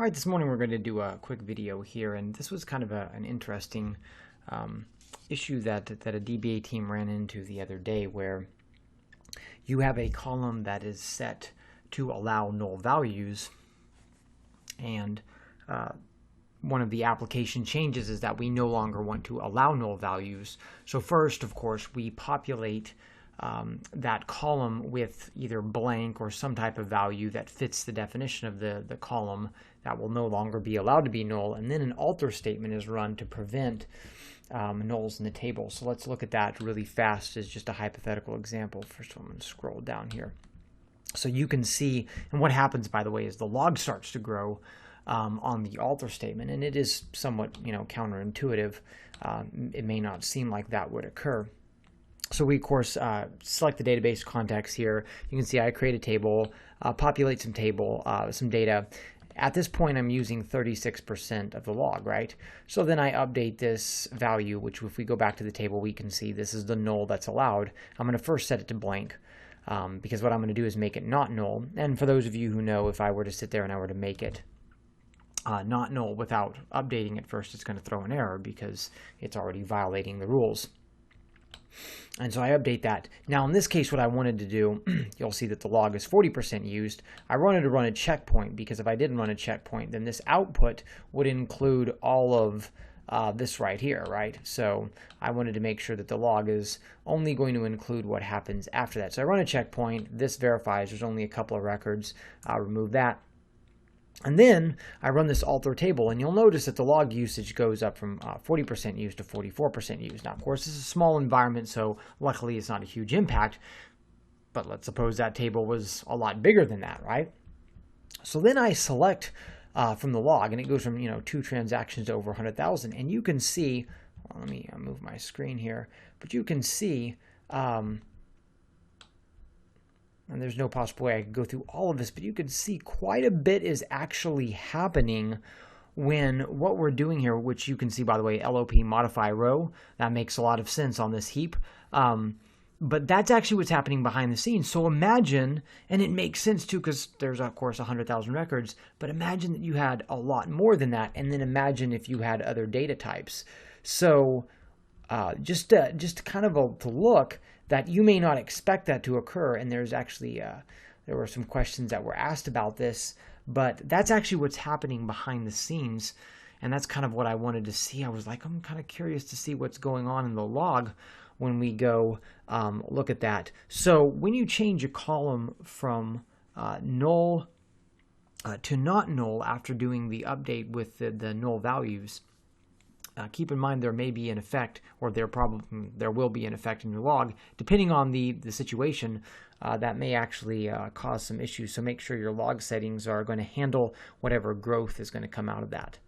All right, this morning we're going to do a quick video here, and this was kind of an interesting issue that a DBA team ran into the other day, where you have a column that is set to allow null values, and one of the application changes is that we no longer want to allow null values. So first, of course, we populate that column with either blank or some type of value that fits the definition of the column that will no longer be allowed to be null, and then an alter statement is run to prevent nulls in the table. So let's look at that really fast as just a hypothetical example. First, I'm going to scroll down here. So you can see, and what happens, by the way, is the log starts to grow on the alter statement, and it is somewhat, counterintuitive. It may not seem like that would occur. So we, of course, select the database context here. You can see I create a table, populate some data. At this point, I'm using 36% of the log, right? So then I update this value, which if we go back to the table, we can see this is the null that's allowed. I'm going to first set it to blank because what I'm going to do is make it not null. And for those of you who know, if I were to sit there and I were to make it not null without updating it first, it's going to throw an error because it's already violating the rules. And so I update that. Now in this case, what I wanted to do, you'll see that the log is 40% used. I wanted to run a checkpoint, because if I didn't run a checkpoint, then this output would include all of this right here, right? So I wanted to make sure that the log is only going to include what happens after that. So I run a checkpoint. This verifies there's only a couple of records. I'll remove that. And then I run this alter table, and you'll notice that the log usage goes up from 40% used to 44% used. Now, of course, this is a small environment, so luckily it's not a huge impact. But let's suppose that table was a lot bigger than that, right? So then I select from the log, and it goes from 2 transactions to over 100,000. And you can see, well, let me move my screen here, but you can see. And there's no possible way I could go through all of this, but you can see quite a bit is actually happening when what we're doing here, which you can see, by the way, LOP modify row, that makes a lot of sense on this heap. But that's actually what's happening behind the scenes. So imagine, and it makes sense too, because there's, of course, 100,000 records, but imagine that you had a lot more than that, and then imagine if you had other data types. So just kind of to look that you may not expect that to occur, and there's actually there were some questions that were asked about this, but that's actually what's happening behind the scenes, and that's kind of what I wanted to see. I was like, I'm kind of curious to see what's going on in the log when we go look at that. So when you change a column from null to not null after doing the update with the null values, keep in mind there may be an effect, or there will be an effect in your log, depending on the situation, that may actually cause some issues. So make sure your log settings are going to handle whatever growth is going to come out of that.